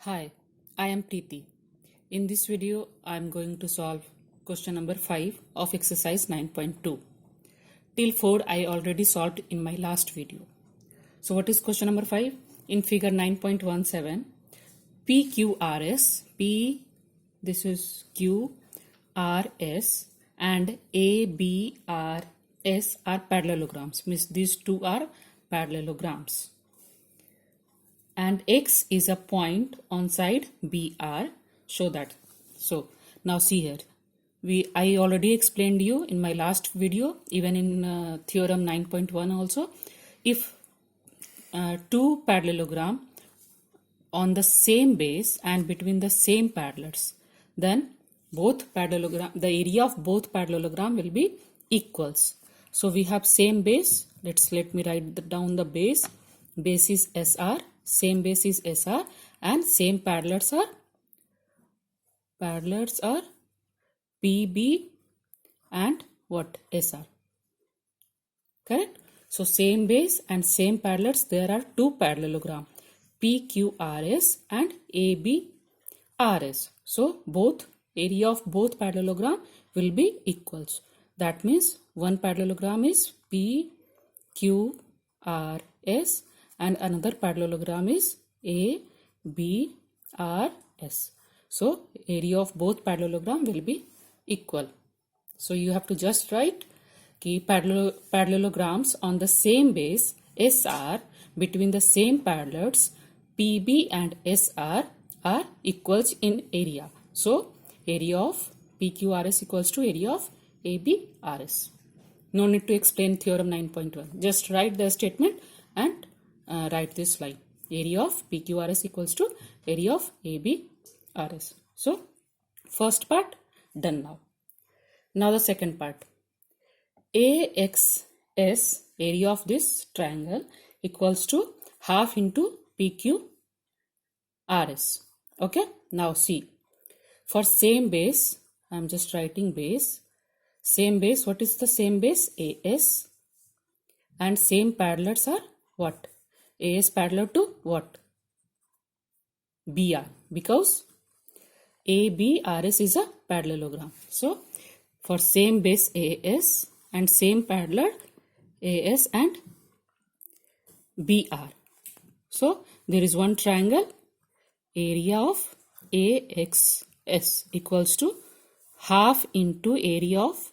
Hi, I am Preeti. In this video, I am going to solve question number 5 of exercise 9.2. Till 4 I already solved in my last video. So what is question number 5? In figure 9.17, PQRS, P this is QRS and ABRS are parallelograms. Means these two are parallelograms. And X is a point on side BR. Show that. So now see here. I already explained you in my last video, even in theorem 9.1 also. If two parallelogram on the same base and between the same parallels, then both parallelogram, the area of both parallelogram will be equals. So we have same base. Let me write down the base. Base is SR. Same base is SR and same parallels are PB and what? SR. Correct? So same base and same parallels, there are two parallelogram, PQRS and ABRS. So both area of both parallelogram will be equals. That means one parallelogram is PQRS and another parallelogram is ABRS. So area of both parallelogram will be equal. So you have to just write कि parallelograms on the same base SR between the same parallels PB and SR are equals in area. So area of PQRS equals to area of ABRS. No need to explain theorem 9.1. Just write the statement and write this line. Area of PQRS equals to area of ABRS. So first part done now. Now the second part. AXS, area of this triangle, equals to half into PQRS. Okay. Now see. For same base, I am just writing base. Same base. What is the same base? AS. And same parallels are what? AS parallel to what? BR. Because ABRS is a parallelogram. So for same base AS and same parallel AS and BR. So there is one triangle. Area of AXS equals to half into area of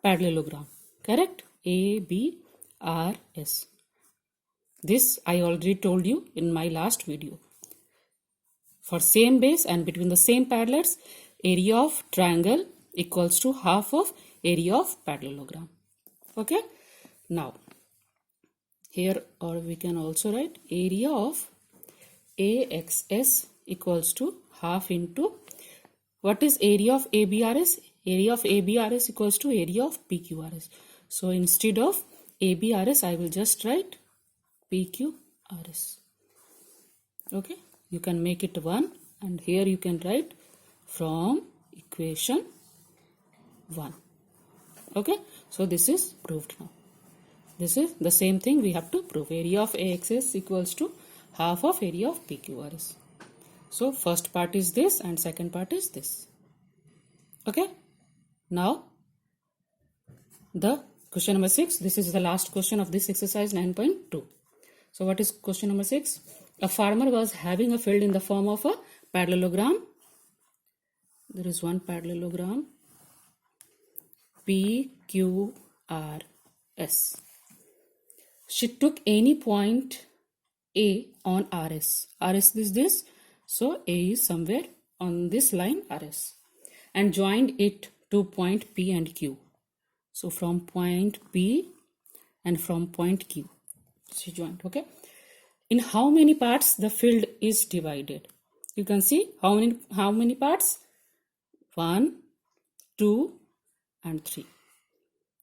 parallelogram. Correct? ABRS. This I already told you in my last video. For same base and between the same parallels, area of triangle equals to half of area of parallelogram. Okay. Now here, or we can also write area of AXS equals to half into what is area of ABRS? Area of ABRS equals to area of PQRS. So instead of ABRS, I will just write PQRS. Okay. You can make it 1 and here you can write from equation 1. Okay. So this is proved now. This is the same thing we have to prove. Area of AXS equals to half of area of PQRS. So first part is this and second part is this. Okay. Now the question number 6. This is the last question of this exercise 9.2. So what is question number 6? A farmer was having a field in the form of a parallelogram. There is one parallelogram PQRS. She took any point A on RS. RS is this. So A is somewhere on this line RS. And joined it to point P and Q. So from point P and from point Q. She joined. Okay. In how many parts the field is divided? You can see how many parts? 1, 2 and 3.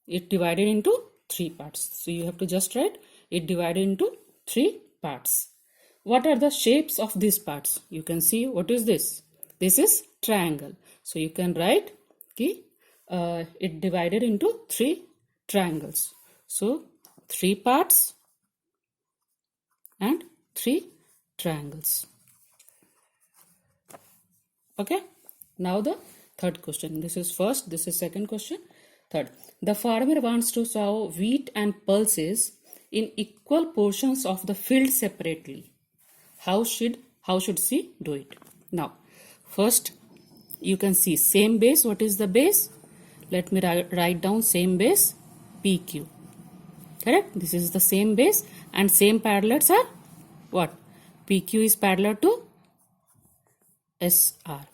It divided into 3 parts. So you have to just write it divided into 3 parts. What are the shapes of these parts? You can see what is this? This is triangle. So you can write it divided into 3 triangles. So 3 parts and 3 triangles. Okay. Now the third question. This is first, this is second question. Third, the farmer wants to sow wheat and pulses in equal portions of the field separately. How should she do it? Now, first you can see same base. What is the base? Let me write down same base PQ. Correct? This is the same base and same parallels are what? PQ is parallel to SR.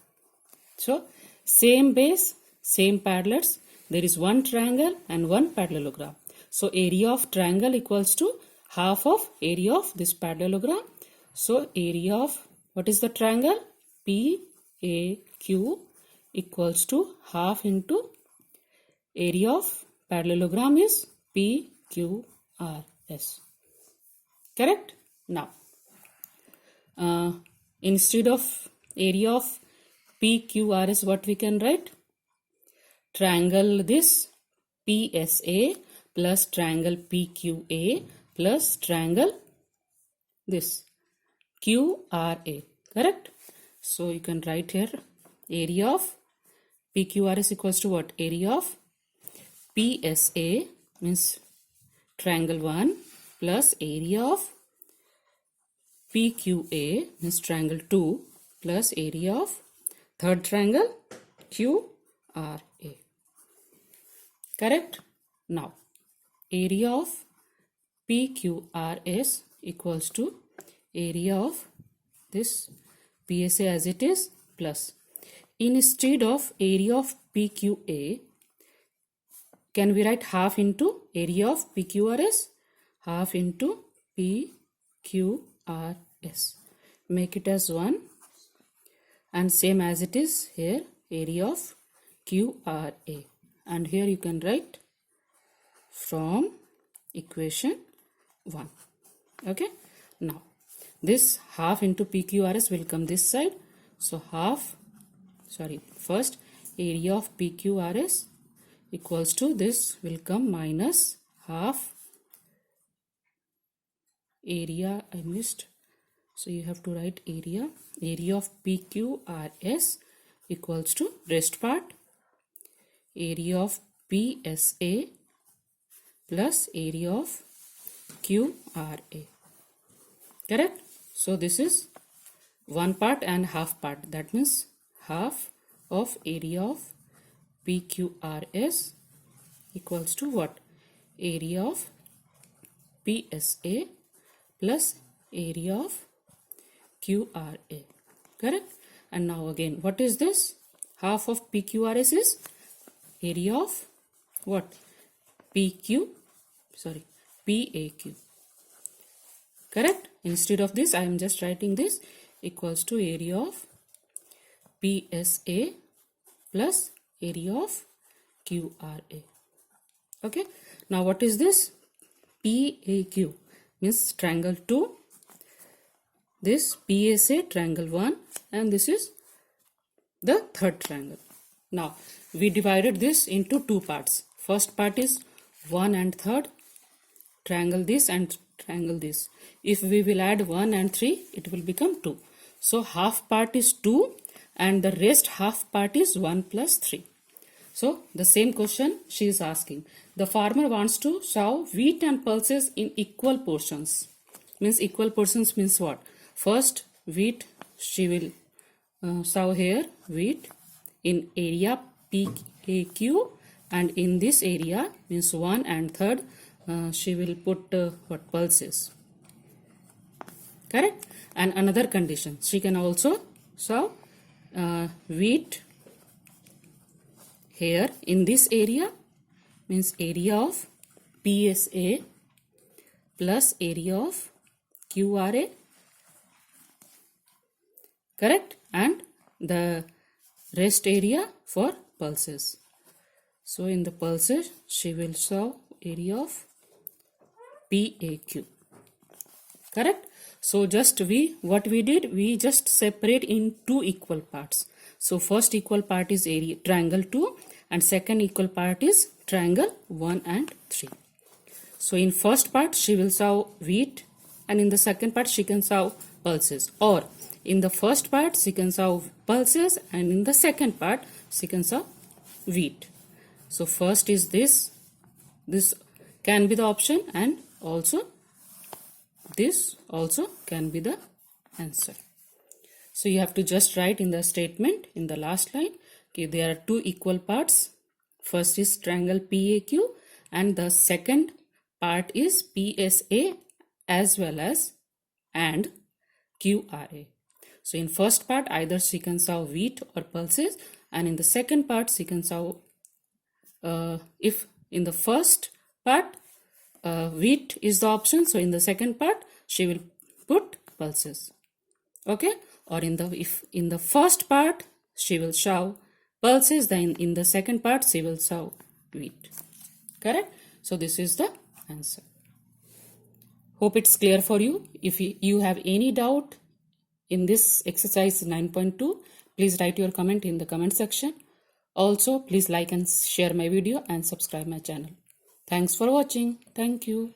So, same base, same parallels. There is one triangle and one parallelogram. So, area of triangle equals to half of area of this parallelogram. So, area of, what is the triangle? PAQ equals to half into area of parallelogram is PQRS. Correct? Now, instead of area of PQRS, what we can write? Triangle this PSA plus triangle PQA plus triangle this QRA. Correct? So you can write here area of PQRS equals to what? Area of PSA means triangle 1 plus area of PQA means triangle 2 plus area of third triangle QRA. Correct? Now, area of PQRS equals to area of this PSA as it is plus. Instead of area of PQA, can we write half into area of PQRS? Half into PQRS. Make it as 1 and same as it is here, area of QRA. And here you can write from equation 1. Okay. Now, this half into PQRS will come this side. So, first area of PQRS equals to this will come minus half area I missed. So, you have to write area of PQRS equals to rest part area of PSA plus area of QRA. Correct? So this is one part and half part. That means half of area of PQRS equals to what? Area of PSA plus area of QRA. Correct? And now again, what is this? Half of PQRS is area of what? PAQ. Correct? Instead of this, I am just writing this equals to area of PSA plus area of QRA. Okay. Now what is this? PAQ means triangle 2. This PSA triangle 1 and this is the third triangle. Now we divided this into two parts. First part is 1 and third. Triangle this and triangle this. If we will add 1 and 3, it will become 2. So half part is 2 and the rest half part is 1 plus 3. So the same question she is asking. The farmer wants to sow wheat and pulses in equal portions. Means equal portions means what? First wheat she will sow here wheat in area PAQ and in this area means 1 and third she will put what? Pulses. Correct? And another condition, she can also sow wheat here in this area means area of PSA plus area of QRA. Correct? And the rest area for pulses. So in the pulses she will sow area of PAQ. Correct? So just what we did, we just separate in two equal parts. So first equal part is area triangle 2 and second equal part is triangle 1 and 3. So in first part she will sow wheat and in the second part she can sow pulses. Or in the first part sequence of pulses and in the second part sequence of wheat. So first is this can be the option, and also this also can be the answer. So you have to just write in the statement in the last line, okay, there are two equal parts. First is triangle PAQ and the second part is PSA as well as and QRA. So in first part either sequence of wheat or pulses, and in the second part sequence of if in the first part wheat is the option, so in the second part she will put pulses, okay, or if in the first part she will show pulses, then in the second part she will show wheat. Correct? So this is the answer. Hope it's clear for you. If you have any doubt in this exercise 9.2, please write your comment in the comment section. Also, please like and share my video and subscribe my channel. Thanks for watching. Thank you.